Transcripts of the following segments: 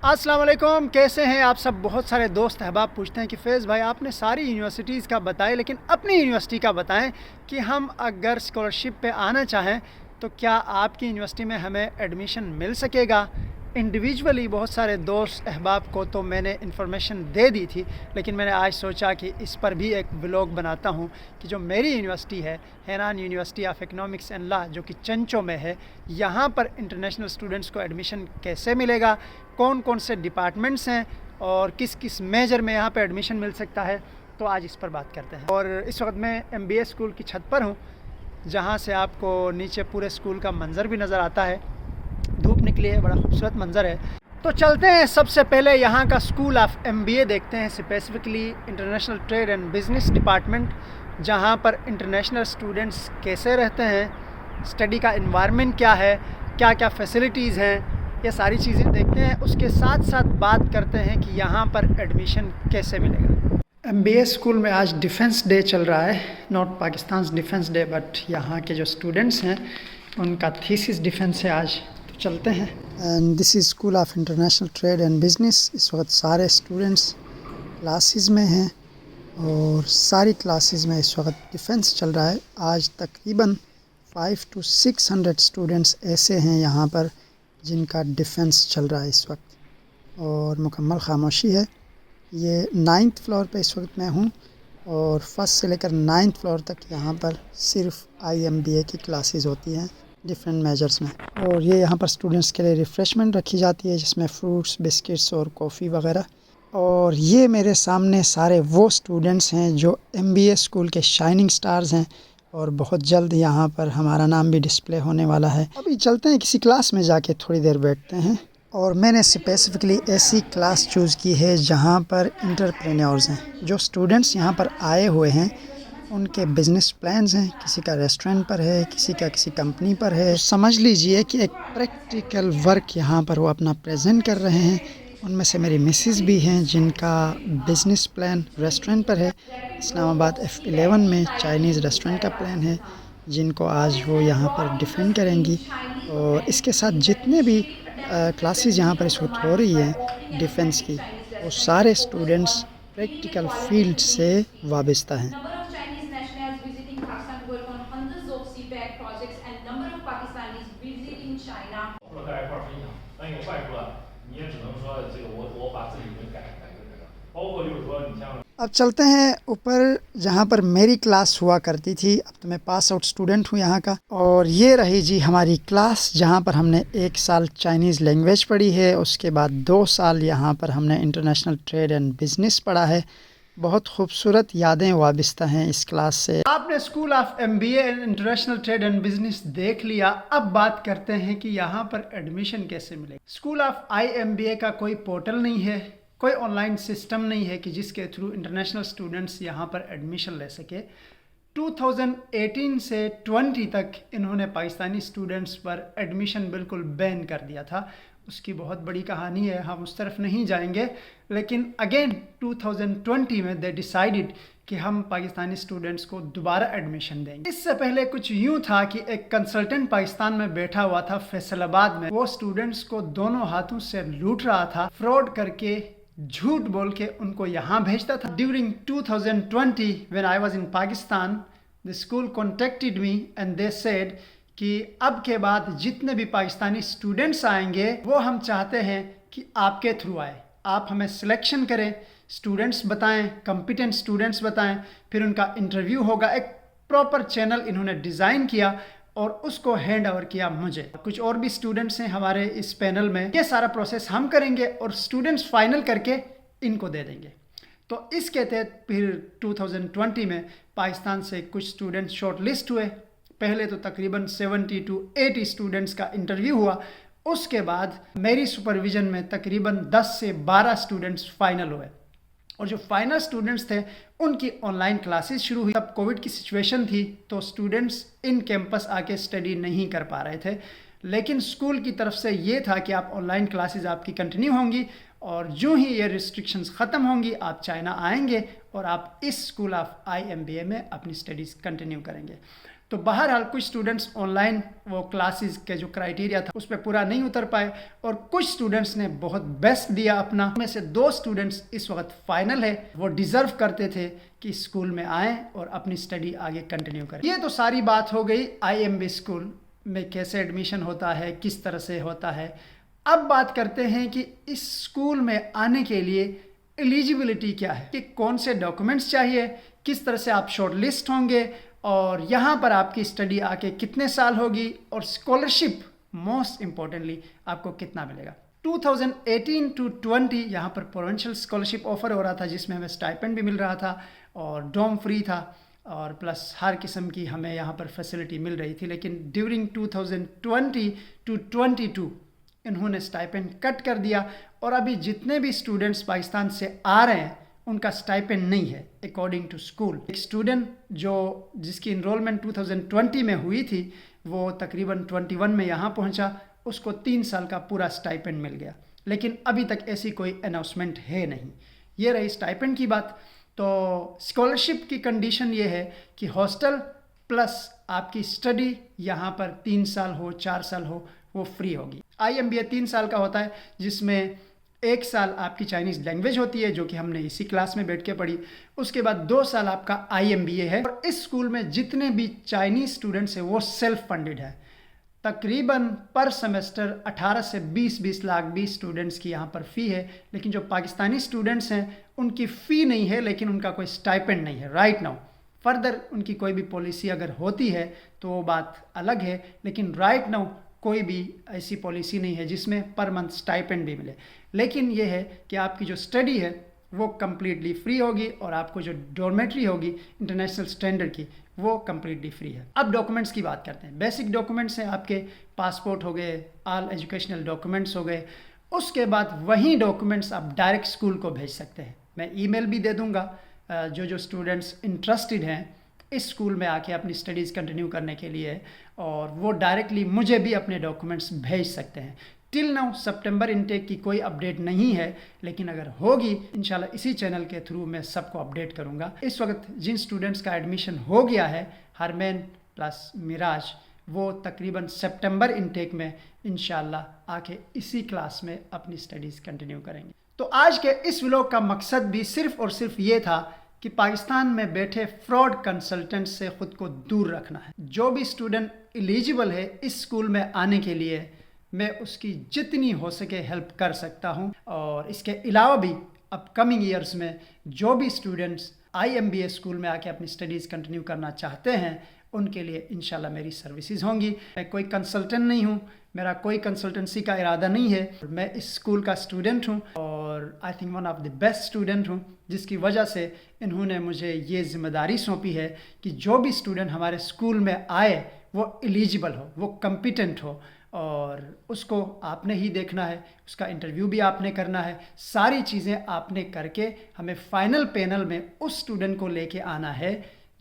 अस्सलाम वालेकुम, कैसे हैं आप सब। बहुत सारे दोस्त अहबाब पूछते हैं कि फैज़ भाई आपने सारी यूनिवर्सिटीज़ का बताएं लेकिन अपनी यूनिवर्सिटी का बताएं कि हम अगर स्कॉलरशिप पे आना चाहें तो क्या आपकी यूनिवर्सिटी में हमें एडमिशन मिल सकेगा। इंडिविजुअली बहुत सारे दोस्त अहबाब को तो मैंने इन्फॉर्मेशन दे दी थी, लेकिन मैंने आज सोचा कि इस पर भी एक व्लॉग बनाता हूं कि जो मेरी यूनिवर्सिटी है Hainan university of economics and law जो कि चंचो में है, यहाँ पर इंटरनेशनल स्टूडेंट्स को एडमिशन कैसे मिलेगा, कौन कौन से डिपार्टमेंट्स हैं और किस किस मेजर में यहाँ पे एडमिशन मिल सकता है। तो आज इस पर बात करते हैं। और इस वक्त मैं MBA स्कूल की छत पर हूँ, जहाँ से आपको नीचे पूरे स्कूल का मंज़र भी नज़र आता है। धूप निकली है, बड़ा खूबसूरत मंज़र है। तो चलते हैं, सबसे पहले यहाँ का स्कूल ऑफ MBA देखते हैं, specifically international trade and business department, जहाँ पर इंटरनेशनल स्टूडेंट्स कैसे रहते हैं, स्टडी का इन्वायरमेंट क्या है, क्या क्या फैसिलिटीज़ हैं, ये सारी चीज़ें देखते हैं। उसके साथ साथ बात करते हैं कि यहाँ पर एडमिशन कैसे मिलेगा। MBA स्कूल में आज डिफेंस डे चल रहा है, not Pakistan defence day but यहाँ के जो स्टूडेंट्स हैं उनका थीसिस डिफेंस है आज। तो चलते हैं। And this is school of international trade and business. इस वक्त सारे स्टूडेंट्स क्लासेस में हैं और सारी क्लासेस में इस वक्त डिफेंस चल रहा है। आज तकरीबन 500 to 600 स्टूडेंट्स ऐसे हैं यहाँ पर जिनका डिफेंस चल रहा है इस वक्त, और मुकम्मल खामोशी है। ये 9th फ्लोर पे इस वक्त मैं हूँ और फर्स्ट से लेकर 9th फ्लोर तक यहाँ पर सिर्फ IMBA की क्लासेस होती हैं डिफरेंट मेजर्स में। और ये यहाँ पर स्टूडेंट्स के लिए रिफ़्रेशमेंट रखी जाती है जिसमें फ्रूट्स, बिस्किट्स और कॉफ़ी वगैरह। और ये मेरे सामने सारे वो स्टूडेंट्स हैं जो MBA स्कूल के शाइनिंग स्टार्स हैं और बहुत जल्द यहाँ पर हमारा नाम भी डिस्प्ले होने वाला है। अभी चलते हैं किसी क्लास में, जाके थोड़ी देर बैठते हैं। और मैंने स्पेसिफ़िकली ऐसी क्लास चूज़ की है जहाँ पर इंटरप्रेन्योर्स हैं। जो स्टूडेंट्स यहाँ पर आए हुए हैं उनके बिज़नेस प्लान्स हैं, किसी का रेस्टोरेंट पर है, किसी का किसी कंपनी पर है। तो समझ लीजिए कि एक प्रैक्टिकल वर्क यहाँ पर वो अपना प्रेजेंट कर रहे हैं। उनमें से मेरी मिसेस भी हैं जिनका बिज़नेस प्लान रेस्टोरेंट पर है। इस्लामाबाद F11 में चाइनीज़ रेस्टोरेंट का प्लान है जिनको आज वो यहाँ पर डिफेंड करेंगी। और इसके साथ जितने भी क्लासेस यहाँ पर इस वक्त हो रही हैं डिफेंस की, वो सारे स्टूडेंट्स प्रैक्टिकल फील्ड से वाबस्ता हैं। अब चलते हैं ऊपर जहाँ पर मेरी क्लास हुआ करती थी। अब तो मैं पास आउट स्टूडेंट हूँ यहाँ का। और ये रही जी हमारी क्लास जहाँ पर हमने 1 साल चाइनीज़ लैंग्वेज पढ़ी है, उसके बाद 2 साल यहाँ पर हमने इंटरनेशनल ट्रेड एंड बिज़नेस पढ़ा है। बहुत खूबसूरत यादें वाबस्ता हैं इस क्लास से। आपने school of MBA and international trade and business देख लिया। अब बात करते हैं कि यहाँ पर एडमिशन कैसे मिलेगा। स्कूल ऑफ IMBA का कोई पोर्टल नहीं है, कोई ऑनलाइन सिस्टम नहीं है कि जिसके थ्रू इंटरनेशनल स्टूडेंट्स यहाँ पर एडमिशन ले सके। 2018 से 20 तक इन्होंने पाकिस्तानी स्टूडेंट्स पर एडमिशन बिल्कुल बैन कर दिया था। उसकी बहुत बड़ी कहानी है, हम उस तरफ नहीं जाएंगे। लेकिन अगेन 2020 में दे डिसाइडेड कि हम पाकिस्तानी स्टूडेंट्स को दोबारा एडमिशन देंगे। इससे पहले कुछ यूँ था कि एक कंसल्टेंट पाकिस्तान में बैठा हुआ था फैसलाबाद में, वो स्टूडेंट्स को दोनों हाथों से लूट रहा था, फ्रॉड करके झूठ बोल के उनको यहाँ भेजता था। During 2020 when I was in Pakistan, the school contacted me and they said कि अब के बाद जितने भी पाकिस्तानी स्टूडेंट्स आएंगे वो हम चाहते हैं कि आपके थ्रू आए। आप हमें सिलेक्शन करें, स्टूडेंट्स बताएं, कॉम्पिटेंट स्टूडेंट्स बताएं, फिर उनका इंटरव्यू होगा। एक प्रॉपर चैनल इन्होंने डिज़ाइन किया और उसको हैंड ओवर किया मुझे। कुछ और भी स्टूडेंट्स हैं हमारे इस पैनल में। ये सारा प्रोसेस हम करेंगे और स्टूडेंट्स फाइनल करके इनको दे देंगे। तो इसके तहत फिर 2020 में पाकिस्तान से कुछ स्टूडेंट्स शॉर्ट लिस्ट हुए। पहले तो तकरीबन 70 to 80 स्टूडेंट्स का इंटरव्यू हुआ। उसके बाद मेरी सुपरविज़न में तकरीबन 10 से 12 स्टूडेंट्स फाइनल हुए। और जो फाइनल स्टूडेंट्स थे उनकी ऑनलाइन क्लासेस शुरू हुई। तब कोविड की सिचुएशन थी तो स्टूडेंट्स इन कैंपस आके स्टडी नहीं कर पा रहे थे, लेकिन स्कूल की तरफ से ये था कि आप ऑनलाइन क्लासेस आपकी कंटिन्यू होंगी और जो ही ये रिस्ट्रिक्शंस ख़त्म होंगी आप चाइना आएंगे और आप इस स्कूल ऑफ IMBA में अपनी स्टडीज़ कंटिन्यू करेंगे। तो बहरहाल कुछ स्टूडेंट्स ऑनलाइन वो क्लासेस के जो क्राइटेरिया था उस पर पूरा नहीं उतर पाए और कुछ स्टूडेंट्स ने बहुत बेस्ट दिया अपना। में से 2 स्टूडेंट्स इस वक्त फाइनल है, वो डिज़र्व करते थे कि स्कूल में आएँ और अपनी स्टडी आगे कंटिन्यू करें। ये तो सारी बात हो गई IMB स्कूल में कैसे एडमिशन होता है, किस तरह से होता है। अब बात करते हैं कि इस स्कूल में आने के लिए एलिजिबिलिटी क्या है, कि कौन से डॉक्यूमेंट्स चाहिए, किस तरह से आप शॉर्ट लिस्ट होंगे और यहाँ पर आपकी स्टडी आके कितने साल होगी और स्कॉलरशिप मोस्ट इम्पोर्टेंटली आपको कितना मिलेगा। 2018 to 20 यहाँ पर प्रोविंशियल स्कॉलरशिप ऑफर हो रहा था जिसमें हमें स्टाइपेंड भी मिल रहा था और डॉर्म फ्री था और प्लस हर किस्म की हमें यहाँ पर फैसिलिटी मिल रही थी। लेकिन ड्यूरिंग 2020 to 22 इन्होंने स्टाइपेंड कट कर दिया और अभी जितने भी स्टूडेंट्स पाकिस्तान से आ रहे हैं उनका स्टाइपेंड नहीं है अकॉर्डिंग टू स्कूल। एक स्टूडेंट जिसकी इनरोलमेंट 2020 में हुई थी वो तकरीबन 21 में यहाँ पहुँचा, उसको 3 साल का पूरा स्टाइपेंड मिल गया, लेकिन अभी तक ऐसी कोई अनाउंसमेंट है नहीं। ये रही स्टाइपेंड की बात। तो स्कॉलरशिप की कंडीशन ये है कि हॉस्टल प्लस आपकी स्टडी यहाँ पर 3 साल हो 4 साल हो वो फ्री होगी। IMBA 3 साल का होता है जिसमें 1 साल आपकी चाइनीज़ लैंग्वेज होती है जो कि हमने इसी क्लास में बैठ के पढ़ी। उसके बाद 2 साल आपका IMBA है और इस स्कूल में जितने भी चाइनीज़ स्टूडेंट्स हैं वो सेल्फ फंडेड है। तकरीबन पर सेमेस्टर 18 से 20 लाख 20 स्टूडेंट्स की यहाँ पर फ़ी है, लेकिन जो पाकिस्तानी स्टूडेंट्स हैं उनकी फ़ी नहीं है लेकिन उनका कोई स्टाइपेंड नहीं है राइट नाउ। फर्दर उनकी कोई भी पॉलिसी अगर होती है तो वो बात अलग है, लेकिन राइट नाउ कोई भी ऐसी पॉलिसी नहीं है जिसमें पर मंथ स्टाइपेंड भी मिले। लेकिन ये है कि आपकी जो स्टडी है वो कम्प्लीटली फ्री होगी और आपको जो डॉर्मेट्री होगी इंटरनेशनल स्टैंडर्ड की वो कम्प्लीटली फ्री है। अब डॉक्यूमेंट्स की बात करते हैं। बेसिक डॉक्यूमेंट्स हैं आपके पासपोर्ट हो गए, ऑल एजुकेशनल डॉक्यूमेंट्स हो गए। उसके बाद वही डॉक्यूमेंट्स आप डायरेक्ट स्कूल को भेज सकते हैं। मैं ईमेल भी दे दूँगा जो स्टूडेंट्स इंटरेस्टेड हैं इस स्कूल में आके अपनी स्टडीज़ कंटिन्यू करने के लिए, और वो डायरेक्टली मुझे भी अपने डॉक्यूमेंट्स भेज सकते हैं। टिल नाउ सितंबर इनटेक की कोई अपडेट नहीं है, लेकिन अगर होगी इंशाल्लाह इसी चैनल के थ्रू मैं सबको अपडेट करूंगा। इस वक्त जिन स्टूडेंट्स का एडमिशन हो गया है हरमैन प्लस मिराज, वो तकरीबन सितंबर इनटेक में इंशाल्लाह आके इसी क्लास में अपनी स्टडीज़ कंटिन्यू करेंगे। तो आज के इस व्लॉग का मकसद भी सिर्फ और सिर्फ ये था कि पाकिस्तान में बैठे फ्रॉड कंसल्टेंट से ख़ुद को दूर रखना है। जो भी स्टूडेंट एलिजिबल है इस स्कूल में आने के लिए मैं उसकी जितनी हो सके हेल्प कर सकता हूं, और इसके अलावा भी अपकमिंग ईयर्स में जो भी स्टूडेंट्स IMBA स्कूल में आके अपनी स्टडीज़ कंटिन्यू करना चाहते हैं उनके लिए इंशाल्लाह मेरी सर्विसेज होंगी। मैं कोई कंसल्टेंट नहीं हूं, मेरा कोई कंसल्टेंसी का इरादा नहीं है। मैं इस स्कूल का स्टूडेंट हूं और I think one of the best student हूं, जिसकी वजह से इन्होंने मुझे ये जिम्मेदारी सौंपी है कि जो भी स्टूडेंट हमारे स्कूल में आए वो एलिजिबल हो, वो कम्पिटेंट हो, और उसको आपने ही देखना है, उसका इंटरव्यू भी आपने करना है। सारी चीज़ें आपने करके हमें फाइनल पैनल में उस स्टूडेंट को लेके आना है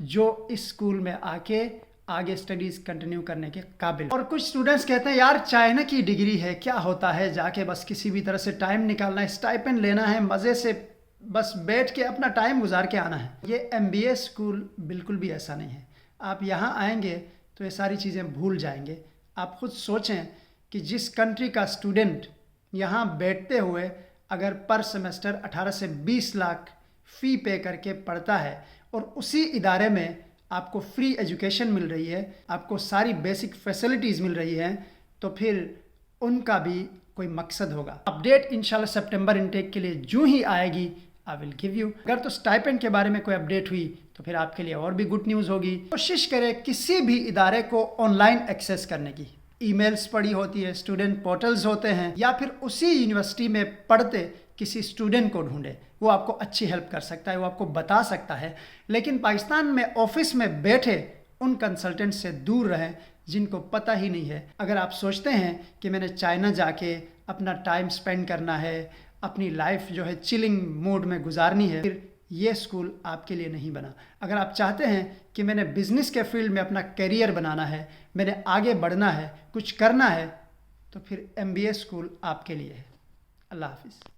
जो इस स्कूल में आके आगे स्टडीज़ कंटिन्यू करने के काबिल। और कुछ स्टूडेंट्स कहते हैं यार चाइना की डिग्री है, क्या होता है, जाके बस किसी भी तरह से टाइम निकालना है, स्टाइपेंड लेना है, मज़े से बस बैठ के अपना टाइम गुजार के आना है। ये MBA स्कूल बिल्कुल भी ऐसा नहीं है। आप यहाँ आएंगे तो ये सारी चीज़ें भूल जाएंगे। आप खुद सोचें कि जिस कंट्री का स्टूडेंट यहाँ बैठते हुए अगर पर सेमेस्टर 18 से 20 लाख फ़ी पे करके पढ़ता है और उसी इदारे में आपको फ्री एजुकेशन मिल रही है, आपको सारी बेसिक फैसिलिटीज़ मिल रही हैं, तो फिर उनका भी कोई मकसद होगा। अपडेट इंशाल्लाह सितंबर इनटेक के लिए जो ही आएगी आई विल गिव यू। अगर तो स्टाइपेंड के बारे में कोई अपडेट हुई तो फिर आपके लिए और भी गुड न्यूज़ होगी। कोशिश करें किसी भी इदारे को ऑनलाइन एक्सेस करने की। ईमेल्स पड़ी होती है, स्टूडेंट पोर्टल्स होते हैं, या फिर उसी यूनिवर्सिटी में पढ़ते किसी स्टूडेंट को ढूंढे, वो आपको अच्छी हेल्प कर सकता है, वो आपको बता सकता है। लेकिन पाकिस्तान में ऑफिस में बैठे उन कंसल्टेंट से दूर रहें जिनको पता ही नहीं है। अगर आप सोचते हैं कि मैंने चाइना जाके अपना टाइम स्पेंड करना है, अपनी लाइफ जो है चिलिंग मोड में गुजारनी है, फिर ये स्कूल आपके लिए नहीं बना। अगर आप चाहते हैं कि मैंने बिज़नेस के फील्ड में अपना करियर बनाना है, मैंने आगे बढ़ना है, कुछ करना है, तो फिर MBA स्कूल आपके लिए है। अल्लाह हाफिज़।